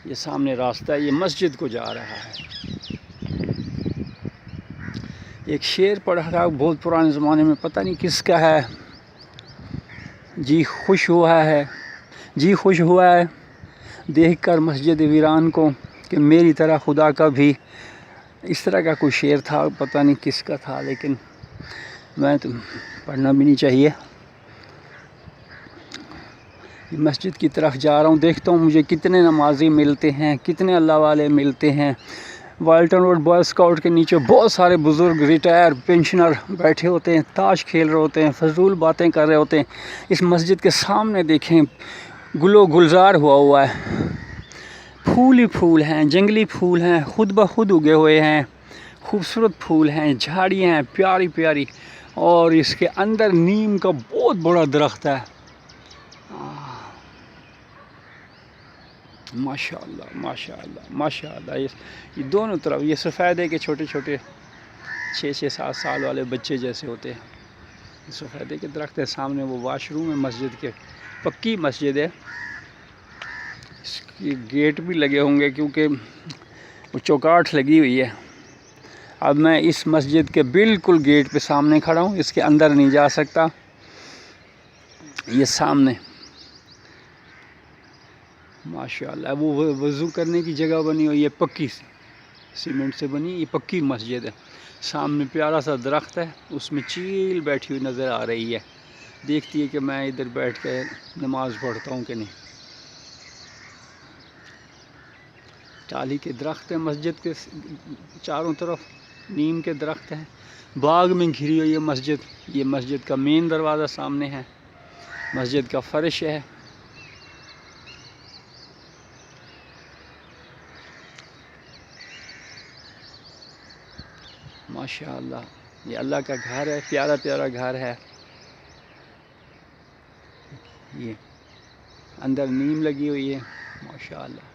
یہ سامنے راستہ یہ مسجد کو جا رہا ہے۔ ایک شعر پڑھا تھا بہت پرانے زمانے میں، پتہ نہیں کس کا ہے، جی خوش ہوا ہے دیکھ کر مسجد ویران کو کہ میری طرح خدا کا بھی، اس طرح کا کوئی شعر تھا، پتہ نہیں کس کا تھا، لیکن میں تو پڑھنا بھی نہیں چاہیے۔ مسجد کی طرف جا رہا ہوں، دیکھتا ہوں مجھے کتنے نمازی ملتے ہیں، کتنے اللہ والے ملتے ہیں۔ والٹن روڈ بوائے اسکاؤٹ کے نیچے بہت سارے بزرگ ریٹائر پینشنر بیٹھے ہوتے ہیں، تاش کھیل رہے ہوتے ہیں، فضول باتیں کر رہے ہوتے ہیں۔ اس مسجد کے سامنے دیکھیں گل و گلزار ہوا ہے، پھول ہی پھول ہیں، جنگلی پھول ہیں، خود بخود اگے ہوئے ہیں، خوبصورت پھول ہیں، جھاڑیاں ہیں پیاری پیاری، اور اس کے اندر نیم کا بہت بڑا درخت ہے۔ ماشاء اللہ ماشاء اللہ ماشاء اللہ، یہ دونوں طرف یہ سفیدے کے چھوٹے چھوٹے 6-7 سال والے بچے جیسے ہوتے ہیں، سفیدے کے درخت ہے۔ سامنے وہ واش روم ہے مسجد کے، پکی مسجد ہے، اس کی گیٹ بھی لگے ہوں گے کیونکہ وہ چوکاٹ لگی ہوئی ہے۔ اب میں اس مسجد کے بالکل گیٹ پہ سامنے کھڑا ہوں، اس کے اندر نہیں جا سکتا۔ یہ سامنے ماشاءاللہ وہ وضو کرنے کی جگہ بنی ہوئی ہے، پکی سیمنٹ سے بنی، یہ پکی مسجد ہے۔ سامنے پیارا سا درخت ہے، اس میں چیل بیٹھی ہوئی نظر آ رہی ہے، دیکھتی ہے کہ میں ادھر بیٹھ کے نماز پڑھتا ہوں کہ نہیں۔ ٹالی کے درخت ہیں مسجد کے چاروں طرف، نیم کے درخت ہیں، باغ میں گھری ہوئی ہے مسجد۔ یہ مسجد کا مین دروازہ سامنے ہے، مسجد کا فرش ہے۔ ماشاءاللہ یہ اللہ کا گھر ہے، پیارا پیارا گھر ہے۔ یہ اندر نیم لگی ہوئی ہے، ماشاءاللہ۔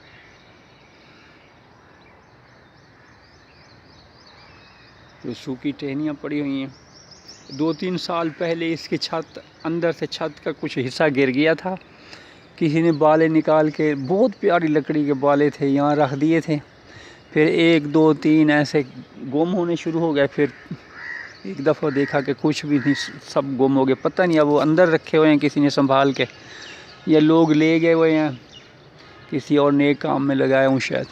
تو سوکھی ٹہنیاں پڑی ہوئی ہیں۔ 2-3 سال پہلے اس کی چھت، اندر سے چھت کا کچھ حصہ گر گیا تھا، کسی نے بالے نکال کے، بہت پیاری لکڑی کے بالے تھے، یہاں رکھ دیے تھے، پھر 1-2-3 ایسے گم ہونے شروع ہو گئے۔ پھر ایک دفعہ دیکھا کہ کچھ بھی نہیں، سب گم ہو گئے، پتہ نہیں اب وہ اندر رکھے ہوئے ہیں کسی نے سنبھال کے، یا لوگ لے گئے ہوئے ہیں، کسی اور نیک کام میں لگائے ہوں شاید۔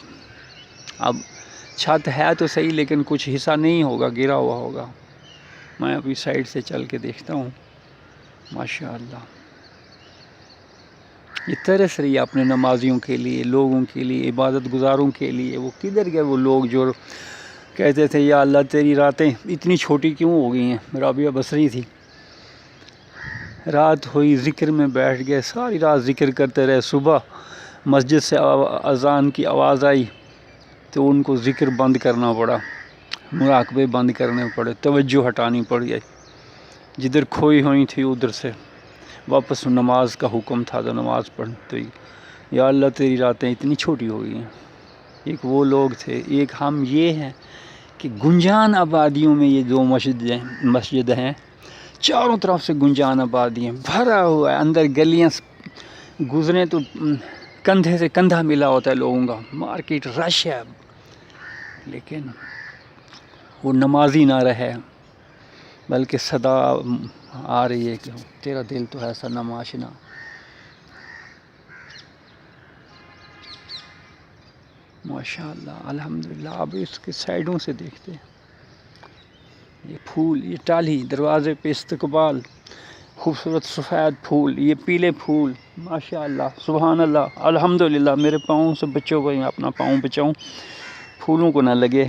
اب چھت ہے تو صحیح لیکن کچھ حصہ نہیں ہوگا، گرا ہوا ہوگا۔ میں ابھی سائڈ سے چل کے دیکھتا ہوں۔ ماشاءاللہ یہ ترس رہی ہے اپنے نمازیوں کے لیے، لوگوں کے لیے، عبادت گزاروں کے لیے۔ وہ کدھر گئے وہ لوگ جو کہتے تھے یا اللہ تیری راتیں اتنی چھوٹی کیوں ہو گئی ہیں؟ رابعہ بصری تھی، رات ہوئی ذکر میں بیٹھ گئے، ساری رات ذکر کرتے رہے، صبح مسجد سے اذان کی آواز آئی تو ان کو ذکر بند کرنا پڑا، مراقبے بند کرنے پڑے، توجہ ہٹانی پڑ گئی، جدھر کھوئی ہوئی تھی ادھر سے واپس نماز کا حکم تھا تو نماز پڑھتے ہی یا اللہ تیری راتیں اتنی چھوٹی ہو گئی ہیں۔ ایک وہ لوگ تھے، ایک ہم یہ ہیں کہ گنجان آبادیوں میں یہ 2 مسجد ہیں، چاروں طرف سے گنجان آبادی ہیں، بھرا ہوا ہے، اندر گلیاں گزریں تو کندھے سے کندھا ملا ہوتا ہے لوگوں کا، مارکیٹ رش ہے، لیکن وہ نمازی نہ رہے، بلکہ صدا آ رہی ہے کہ تیرا دل تو ایسا نماشنا۔ ماشاءاللہ الحمدللہ۔ اب اس کے سائڈوں سے دیکھتے ہیں، یہ پھول، یہ ٹالی دروازے پہ استقبال، خوبصورت سفید پھول، یہ پیلے پھول، ماشاءاللہ سبحان اللہ الحمدللہ۔ میرے پاؤں سے بچوں کو اپنا پاؤں بچاؤں، پھولوں کو نہ لگے۔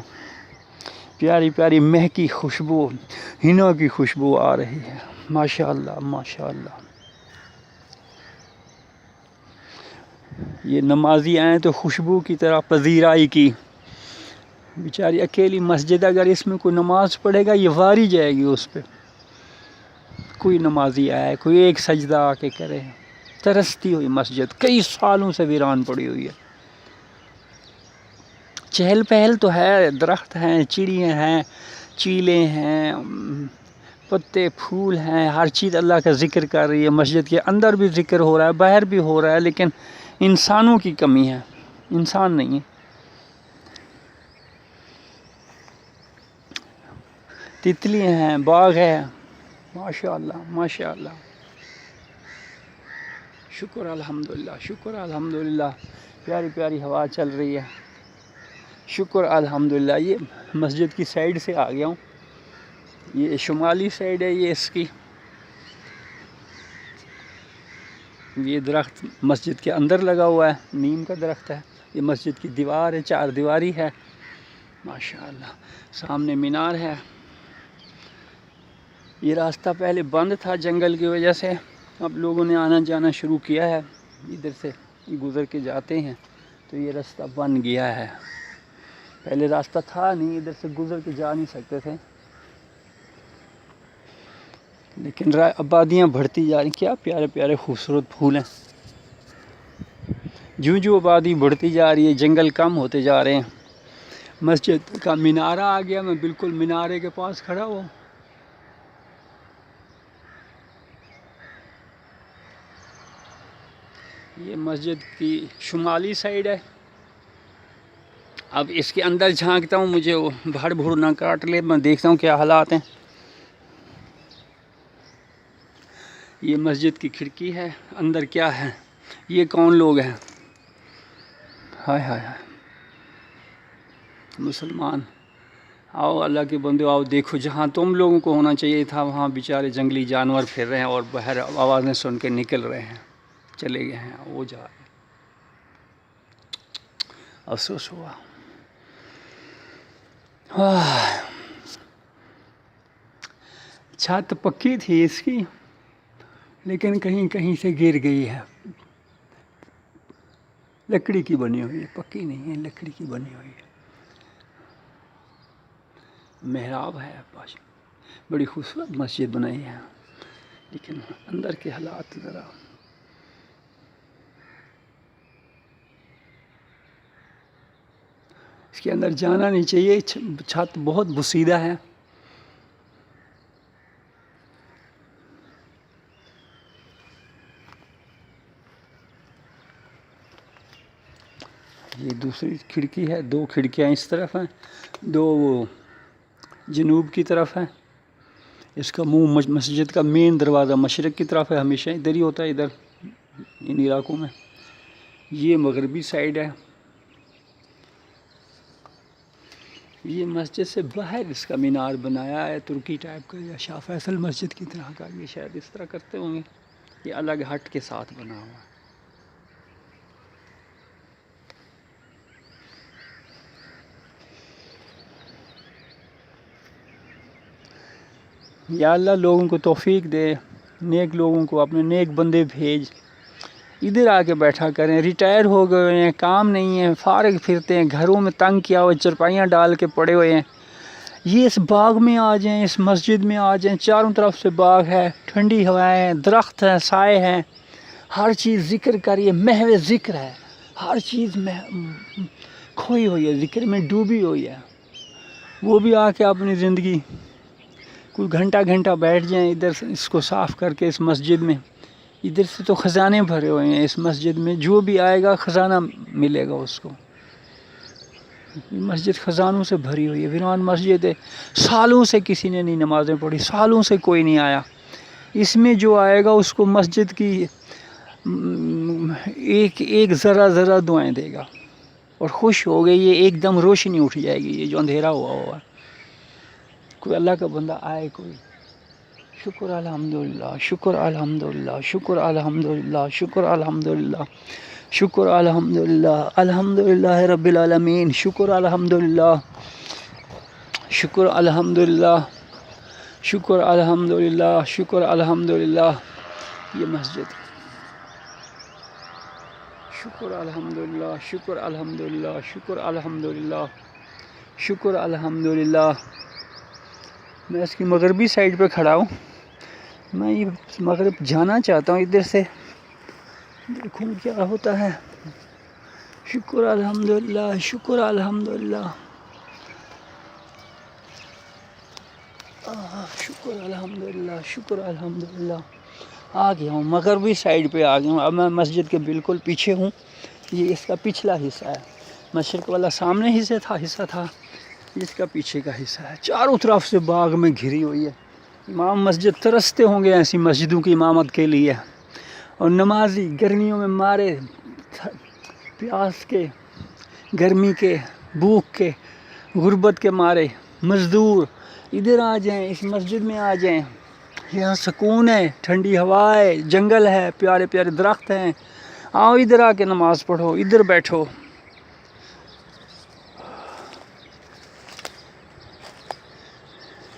پیاری پیاری مہکی خوشبو، حنا کی خوشبو آ رہی ہے، ماشاءاللہ ماشاءاللہ۔ یہ نمازی آئیں تو خوشبو کی طرح پذیرائی کی، بیچاری اکیلی مسجد، اگر اس میں کوئی نماز پڑھے گا یہ واری جائے گی اس پہ۔ کوئی نمازی آئے، کوئی ایک سجدہ آ کے کرے، ترستی ہوئی مسجد کئی سالوں سے ویران پڑی ہوئی ہے۔ چہل پہل تو ہے، درخت ہیں، چڑیاں ہیں، چیلے ہیں، پتے پھول ہیں، ہر چیز اللہ کا ذکر کر رہی ہے۔ مسجد کے اندر بھی ذکر ہو رہا ہے، باہر بھی ہو رہا ہے، لیکن انسانوں کی کمی ہے۔ انسان نہیں ہے. تتلیاں ہیں، باغ ہے، ماشاء اللہ ماشاء اللہ. شکر الحمدللہ، شکر الحمدللہ. پیاری پیاری ہوا چل رہی ہے. شکر الحمدللہ. یہ مسجد کی سائڈ سے آ گیا ہوں. یہ شمالی سائڈ ہے یہ اس کی. یہ درخت مسجد کے اندر لگا ہوا ہے، نیم کا درخت ہے. یہ مسجد کی دیوار ہے، 4 دیواری ہے ماشاء اللہ. سامنے مینار ہے. یہ راستہ پہلے بند تھا جنگل کی وجہ سے، اب لوگوں نے آنا جانا شروع کیا ہے. ادھر سے گزر کے جاتے ہیں تو یہ راستہ بن گیا ہے. پہلے راستہ تھا نہیں، ادھر سے گزر کے جا نہیں سکتے تھے، لیکن آبادیاں بڑھتی جا رہی. کیا پیارے پیارے خوبصورت پھول ہیں. جو آبادی بڑھتی جا رہی ہے، جنگل کم ہوتے جا رہے ہیں. مسجد کا مینارہ آ گیا. میں بالکل مینارے کے پاس کھڑا ہوں. یہ مسجد کی شمالی سائڈ ہے. اب اس کے اندر جھانکتا ہوں، مجھے وہ بھاڑ بھوڑ نہ کاٹ لے. میں دیکھتا ہوں کیا حالات ہیں. یہ مسجد کی کھڑکی ہے. اندر کیا ہے؟ یہ کون لوگ ہیں؟ ہائے ہائے ہائے. مسلمان آؤ، اللہ کے بندو آؤ، دیکھو جہاں تم لوگوں کو ہونا چاہیے تھا وہاں بیچارے جنگلی جانور پھر رہے ہیں اور باہر آوازیں سن کے نکل رہے ہیں، چلے گئے ہیں، وہ جا رہے ہیں. افسوس ہوا. چھت پکی تھی اس کی، لیکن کہیں کہیں سے گر گئی ہے. لکڑی کی بنی ہوئی ہے، پکی نہیں ہے، لکڑی کی بنی ہوئی ہے. محراب ہے، بڑی خوبصورت مسجد بنائی ہے، لیکن اندر کے حالات ذرا. اس کے اندر جانا نہیں چاہیے. چھت بہت بسیدہ ہے. یہ دوسری کھڑکی ہے. 2 کھڑکیاں اس طرف ہیں، 2 وہ جنوب کی طرف ہیں. اس کا منہ مسجد کا مین دروازہ مشرق کی طرف ہے. ہمیشہ ادھر ہی ہوتا ہے، ادھر ان علاقوں میں. یہ مغربی سائڈ ہے. یہ مسجد سے باہر اس کا مینار بنایا ہے، ترکی ٹائپ کا، یا شاہ فیصل مسجد کی طرح کا. یہ شاید اس طرح کرتے ہوں گے. یہ الگ ہٹ کے ساتھ بنا ہوا ہے. یا اللہ لوگوں کو توفیق دے، نیک لوگوں کو اپنے نیک بندے بھیج. ادھر آ کے بیٹھا کریں. ریٹائر ہو گئے ہیں، کام نہیں ہے، فارغ پھرتے ہیں، گھروں میں تنگ کیا ہوا، چرپائیاں ڈال کے پڑے ہوئے ہیں. یہ اس باغ میں آ جائیں، اس مسجد میں آ جائیں. چاروں طرف سے باغ ہے، ٹھنڈی ہوائیں ہیں، درخت ہیں، سائے ہیں. ہر چیز ذکر کریے، محو ذکر ہے. ہر چیز میں کھوئی ہوئی ہے، ذکر میں ڈوبی ہوئی ہے. وہ بھی آ کے اپنی زندگی کوئی گھنٹہ بیٹھ جائیں ادھر اس کو صاف کر کے. اس مسجد میں ادھر سے تو خزانے بھرے ہوئے ہیں. اس مسجد میں جو بھی آئے گا خزانہ ملے گا اس کو. مسجد خزانوں سے بھری ہوئی ہے. ویران مسجد ہے. سالوں سے کسی نے نہیں نمازیں پڑھی، سالوں سے کوئی نہیں آیا. اس میں جو آئے گا اس کو مسجد کی ایک ذرا دعائیں دے گا اور خوش ہو گئی. یہ ایک دم روشنی اٹھ جائے گی. یہ جو اندھیرا ہوا کوئی اللہ کا بندہ آئے کوئی. شکر الحمدللہ، شکر الحمدللہ، شکر الحمدللہ، شکر الحمدللہ، شکر الحمدللہ، الحمدللہ رب العالمین. شکر الحمدللہ، شکر الحمدللہ، شکر الحمدللہ، شکر الحمدللہ. یہ مسجد. شکر الحمدللہ، شکر الحمدللہ، شکر الحمدللہ، شکر الحمدللہ. میں اس کی مغربی سائڈ پہ کھڑا ہوں. میں یہ مغرب جانا چاہتا ہوں ادھر سے، دیکھوں کیا ہوتا ہے. شکر الحمدللہ، شکر الحمدللہ، شکر الحمدللہ، شکر الحمدللہ. آ گیا ہوں مغربی سائڈ پہ آ گیا ہوں. اب میں مسجد کے بالکل پیچھے ہوں. یہ اس کا پچھلا حصہ ہے، مشرق والا سامنے حصہ تھا، اس کا پیچھے کا حصہ ہے، چاروں طرف سے باغ میں گھری ہوئی ہے۔ امام مسجد ترستے ہوں گے ایسی مسجدوں کی امامت کے لیے، اور نمازی گرمیوں میں مارے پیاس کے، گرمی کے، بھوک کے، غربت کے مارے مزدور ادھر آ جائیں، اس مسجد میں آ جائیں، یہاں سکون ہے، ٹھنڈی ہوا ہے، جنگل ہے، پیارے پیارے درخت ہیں، آؤ ادھر آ کے نماز پڑھو، ادھر بیٹھو۔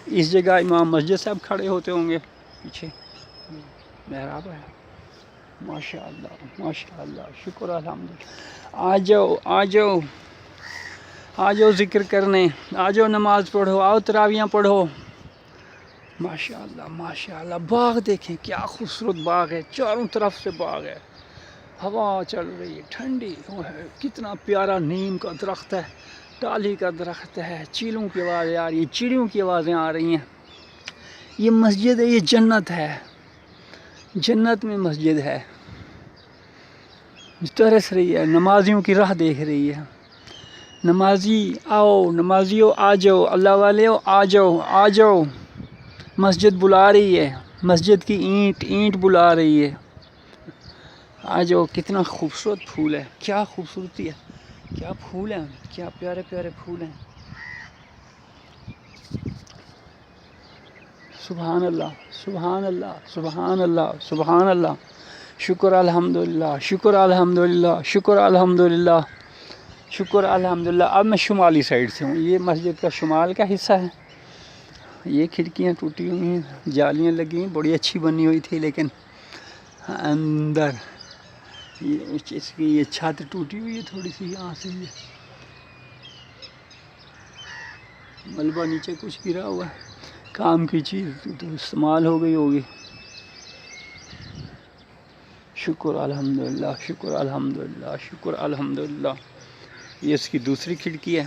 اس جگہ امام مسجد صاحب کھڑے ہوتے ہوں گے، پیچھے محراب ہے۔ ماشاء اللہ ماشاء اللہ، شکر الحمدللہ۔ آ جاؤ آ جاؤ آ جاؤ ذکر کرنے، آ جاؤ نماز پڑھو، آؤ تراویاں پڑھو۔ ماشاء اللہ ماشاء اللہ، باغ دیکھیں کیا خوبصورت باغ ہے، چاروں طرف سے باغ ہے، ہوا چل رہی ہے ٹھنڈی ہے، کتنا پیارا نیم کا درخت ہے، ٹالی کا درخت ہے، چیلوں کی آوازیں آ رہی ہیں، چڑیوں کی آوازیں آ رہی ہیں۔ یہ مسجد ہے، یہ جنت ہے، جنت میں مسجد ہے، ترس رہی ہے، نمازیوں کی راہ دیکھ رہی ہے۔ نمازی آؤ، نمازیوں آ جاؤ، اللہ والیو آ جاؤ آ جاؤ، مسجد بلا رہی ہے، مسجد کی اینٹ اینٹ بلا رہی ہے، آ جاؤ۔ کتنا خوبصورت پھول ہے، کیا خوبصورتی ہے، کیا پھول ہیں، کیا پیارے پیارے پھول ہیں۔ سبحان اللہ سبحان اللہ سبحان اللہ سبحان اللہ، شکر الحمدللہ شکر الحمدللہ شکر الحمدللہ شکر الحمدللہ۔ اب میں شمالی سائڈ سے ہوں، یہ مسجد کا شمال کا حصہ ہے، یہ کھڑکیاں ٹوٹی ہوئی ہیں، جالیاں لگی ہیں، بڑی اچھی بنی ہوئی تھی، لیکن اندر اس کی یہ چھت ٹوٹی ہوئی ہے تھوڑی سی، یہاں سے یہ ملبہ نیچے کچھ گرا ہوا ہے، کام کی چیز تو استعمال ہو گئی ہوگی۔ شکر الحمدللہ شکر الحمدللہ شکر الحمدللہ۔ یہ اس کی دوسری کھڑکی ہے،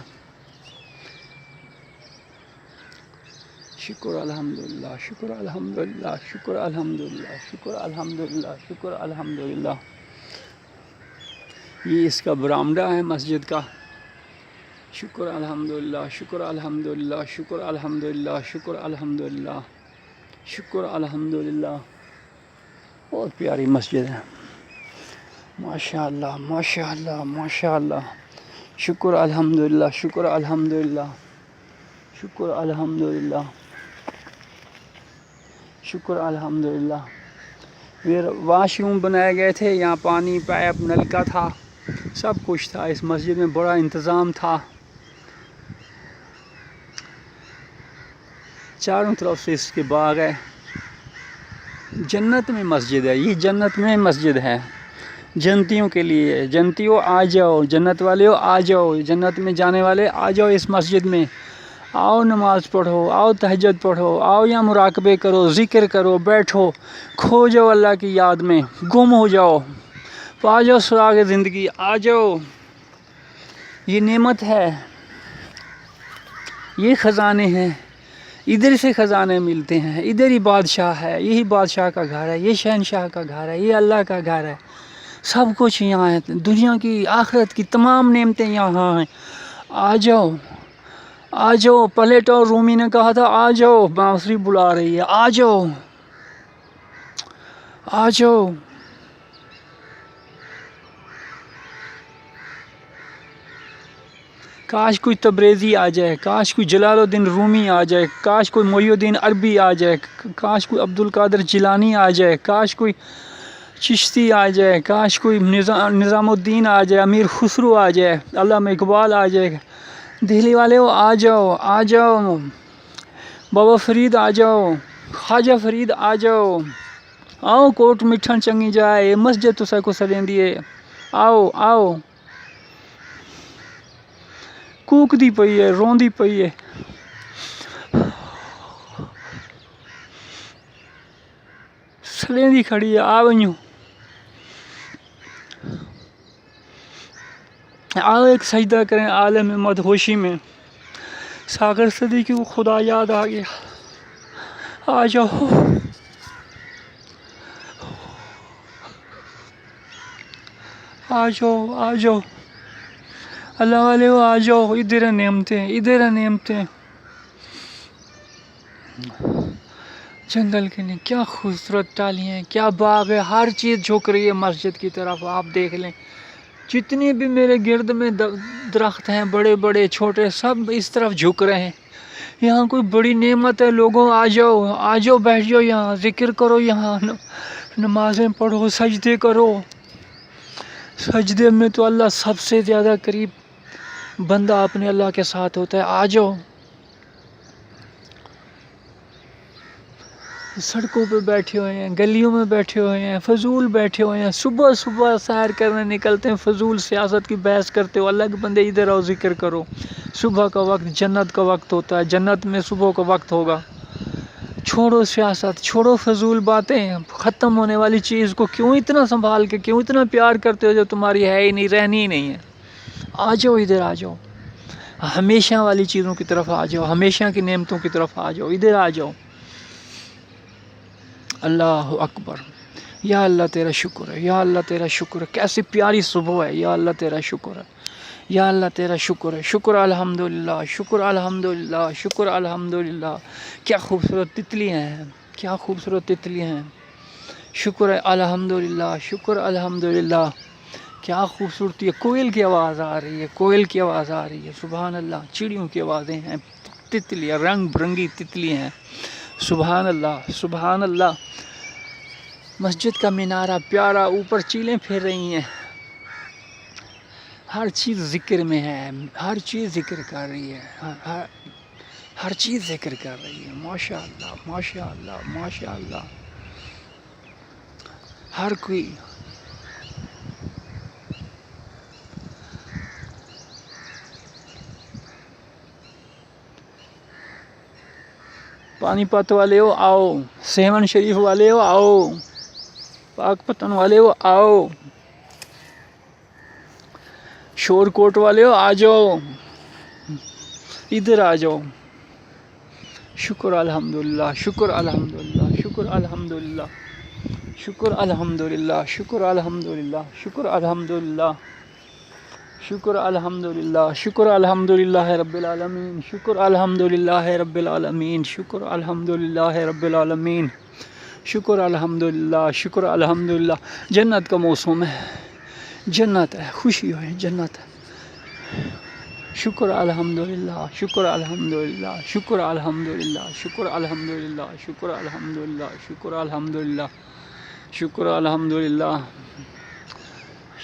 شکر الحمدللہ شکر الحمدللہ شکر الحمدللہ شکر الحمدللہ شکر الحمدللہ۔ یہ اس کا برآمدہ ہے مسجد کا، شکر الحمدللہ شکر الحمدللہ شکر الحمدللہ شکر الحمدللہ شکر الحمدللہ۔ بہت پیاری مسجد ہے، ماشاء اللہ ماشاء اللہ ماشاء اللہ، شکر الحمدللہ شکر الحمدللہ شکر الحمدللہ شکر الحمدللہ۔ واش روم بنائے گئے تھے، یہاں پانی پائپ نلکا تھا، سب کچھ تھا، اس مسجد میں بڑا انتظام تھا، چاروں طرف سے اس کے باغ ہے، جنت میں مسجد ہے، یہ جنت میں مسجد ہے، جنتیوں کے لیے۔ جنتیوں آ جاؤ، جنت والیوں آ جاؤ، جنت میں جانے والے آ جاؤ اس مسجد میں، آؤ نماز پڑھو، آؤ تہجد پڑھو، آؤ یا مراقبے کرو، ذکر کرو، بیٹھو، کھو جاؤ اللہ کی یاد میں، گم ہو جاؤ، پا جاؤ سراغ زندگی، آ جاؤ۔ یہ نعمت ہے، یہ خزانے ہیں، ادھر سے خزانے ملتے ہیں، ادھر ہی بادشاہ ہے، یہی بادشاہ کا گھر ہے، یہ شہنشاہ کا گھر ہے، یہ اللہ کا گھر ہے، سب کچھ یہاں ہے، دنیا کی آخرت کی تمام نعمتیں یہاں ہیں۔ آ جاؤ آ جاؤ، پلیٹو رومی نے کہا تھا آ جاؤ، بانسری بلا رہی ہے، آ جاؤ آ جاؤ۔ کاش کوئی تبریزی آ جائے، کاش کوئی جلال الدین رومی آ جائے، کاش کوئی محی الدین عربی آ جائے، کاش کوئی عبد القادر جیلانی آ جائے، کاش کوئی چشتی آ جائے، کاش کوئی نظام الدین آ جائے، امیر خسرو آ جائے، علامہ اقبال آ جائے۔ دہلی والے وہ آ جاؤ آ جاؤ، بابا فرید آ جاؤ، خواجہ فرید آ جاؤ، آؤ کوٹ مٹھن چنگی جائے، مسجد تو سکو سلیں دیے، آؤ آؤ۔ کوکدی پئی ہے، روندی پئی ہے، سلیندی کھڑی ہے، آ ونجو، آؤ ایک سجدہ کریں عالم مدہوشی میں، ساگر صدیقی کو خدا یاد آ گیا، آ جاؤ۔ آ جاؤ آ جاؤ اللہ والے ہو، آ جاؤ، ادھر ہیں نعمتیں، ادھر ہیں نعمتیں. جنگل کے لیے کیا خوبصورت ٹالیاں ہیں، کیا باغ ہے، ہر چیز جھک رہی ہے مسجد کی طرف. آپ دیکھ لیں جتنے بھی میرے گرد میں درخت ہیں، بڑے بڑے چھوٹے، سب اس طرف جھک رہے ہیں. یہاں کوئی بڑی نعمت ہے. لوگوں آ جاؤ آ جاؤ، بیٹھ جاؤ یہاں، ذکر کرو، یہاں نمازیں پڑھو، سجدے کرو. سجدے میں تو اللہ سب سے زیادہ قریب بندہ اپنے اللہ کے ساتھ ہوتا ہے. آ جاؤ. سڑکوں پہ بیٹھے ہوئے ہیں، گلیوں میں بیٹھے ہوئے ہیں، فضول بیٹھے ہوئے ہیں. صبح صبح سیر کرنے نکلتے ہیں، فضول سیاست کی بحث کرتے ہو. اللہ کے بندے ادھر آؤ، ذکر کرو. صبح کا وقت جنت کا وقت ہوتا ہے، جنت میں صبح کا وقت ہوگا. چھوڑو سیاست، چھوڑو فضول باتیں. ختم ہونے والی چیز کو کیوں اتنا سنبھال کے، کیوں اتنا پیار کرتے ہو جو تمہاری ہے ہی نہیں، رہنی ہی نہیں ہے. آ جاؤ ادھر، آ جاؤ. ہمیشہ والی چیزوں کی طرف آ جاؤ، ہمیشہ کی نعمتوں کی طرف آ جاؤ، ادھر آ جاؤ. اللہ اکبر. یا اللہ تیرا شکر ہے، یا اللہ تیرا شکر ہے. کیسی پیاری صبح ہے. یا اللہ تیرا شکر ہے، یا اللہ تیرا شکر ہے. شکر الحمدللہ، شکر الحمدللہ، شکر الحمدللہ. کیا خوبصورت تتلیاں ہیں، کیا خوبصورت تتلیاں ہیں. شکر ہے الحمدللہ، شکر الحمدللہ. کیا خوبصورتی ہے. کوئل کی آواز آ رہی ہے، کوئل کی آواز آ رہی ہے. سبحان اللہ. چڑیوں کی آوازیں ہیں، تتلیاں، رنگ برنگی تتلیاں ہیں. سبحان اللہ، سبحان اللہ. مسجد کا مینارہ پیارا، اوپر چیلیں پھر رہی ہیں. ہر چیز ذکر میں ہے، ہر چیز ذکر کر رہی ہے، ہر چیز ذکر کر رہی ہے. ماشاء اللہ، ماشاء اللہ، ماشاء اللہ. ہر کوئی پانی پت والے ہو آؤ، سیون شریف والے ہو آؤ، پاک پتن والے ہو آؤ، شور کوٹ والے ہو آ جاؤ، ادھر آ جاؤ. شکر الحمدللہ، شکر الحمدللہ، شکر الحمدللہ، شکر الحمدللہ، شکر الحمدللہ، شکر الحمدللہ، شکر الحمدللہ، شکر الحمدللہ رب العالمین، شکر الحمدللہ رب العالمین، شکر الحمدللہ رب العالمین، شکر الحمدللہ، شکر الحمدللہ. جنت کا موسم ہے، جنت ہے، خوشی ہے، جنت ہے. شکر الحمدللہ، شکر الحمدللہ، شکر الحمدللہ، شکر الحمدللہ، شکر الحمدللہ، شکر الحمدللہ، شکر الحمدللہ،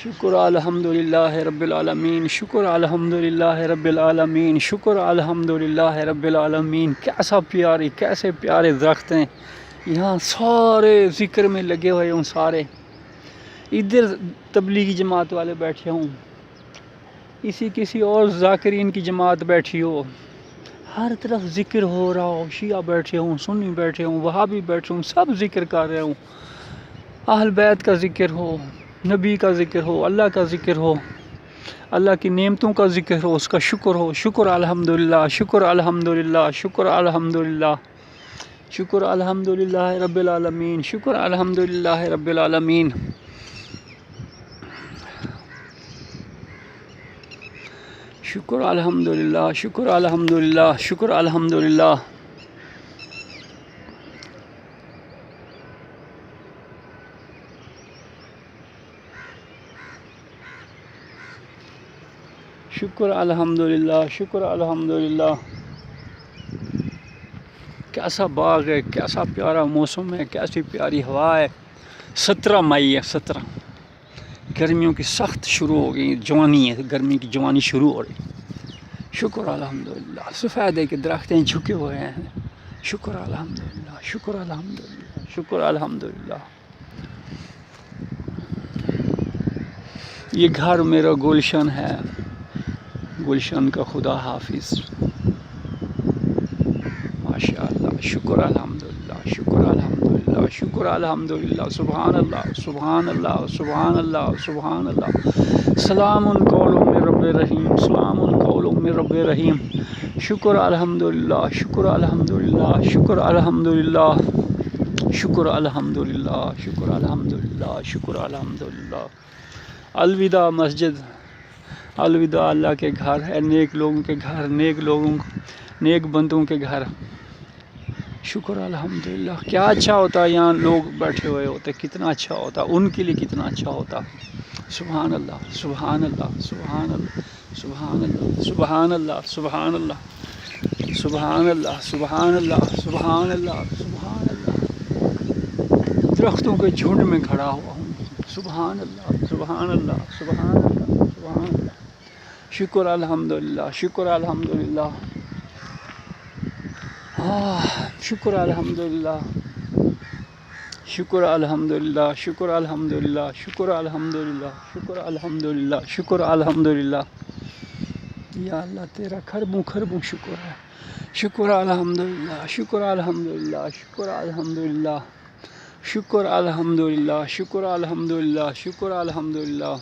شکر الحمدللہ رب العالمین، شکر الحمدللہ رب العالمین، شکر الحمدللہ رب العالمین. کیسا پیاری، کیسے پیارے درخت ہیں یہاں، سارے ذکر میں لگے ہوئے ہوں. سارے ادھر تبلیغی جماعت والے بیٹھے ہوں، کسی اور ذاکرین کی جماعت بیٹھی ہو. ہر طرف ذکر ہو رہا ہو. شیعہ بیٹھے ہوں، سنی بیٹھے ہوں، وہابی بیٹھے ہوں، سب ذکر کر رہے ہوں. اہل بیت کا ذکر ہو، نبی کا ذکر ہو، اللہ کا ذکر ہو، اللہ کی نعمتوں کا ذکر ہو، اس کا شکر ہو. شکر الحمدللہ، شکر الحمدللہ، شکر الحمدللہ، شکر الحمدللہ رب العالمین، شکر الحمدللہ رب العالمین. شکر الحمدللہ، شکر الحمدللہ، شکر الحمدللہ. شکر الحمدللہ، شکر الحمدللہ. کیسا باغ ہے، کیسا پیارا موسم ہے، کیسی پیاری ہوا ہے. 17 مئی ہے، 17. گرمیوں کی سخت شروع ہو گئی، جوانی ہے، گرمی کی جوانی شروع ہو رہی. شکر الحمدللہ. سفیدے کے درختیں جھکے ہوئے ہیں. شکر الحمدللہ، شکر الحمدللہ، شکر الحمدللہ. یہ گھر میرا گلشن ہے، گلشن کا خدا حافظ. ماشاء اللہ. شکر الحمدللہ، شکر الحمدللہ، شکر الحمدللہ. سبحان اللہ، سبحان اللہ، سبحان اللہ، سبحان اللہ. سلام قول من رب رحیم، سلام قول من رب رحیم. شکر الحمدللہ، شکر الحمدللہ، شکر الحمدللہ، شکر الحمدللہ، شکر الحمدللہ، شکر الحمدللہ. الوداع مسجد، الوداع اللہ کے گھر ہے، نیک لوگوں کے گھر، نیک بندوں کے گھر. شکر الحمدللہ. کیا اچھا ہوتا ہے یہاں لوگ بیٹھے ہوئے ہوتے، کتنا اچھا ہوتا، ان کے لیے کتنا اچھا ہوتا. سبحان اللہ سبحان اللہ سبحان اللہ سبحان اللہ سبحان اللہ سبحان اللہ سبحان اللہ سبحان اللہ سبحان اللہ سبحان اللہ. درختوں کے جھنڈ میں کھڑا ہوا ہوں. سبحان اللہ سبحان اللہ سبحان اللہ سبحان اللہ. شکر الحمدللہ شکر الحمدللہ. شکر الحمدللہ شکر الحمدللہ شکر الحمدللہ شکر الحمدللہ شکر الحمدللہ شکر الحمدللہ. یا اللہ تیرا خربوں خربوں شکر ہے. شکر الحمدللہ شکر الحمدللہ شکر الحمدللہ شکر الحمدللہ شکر الحمدللہ شکر الحمدللہ.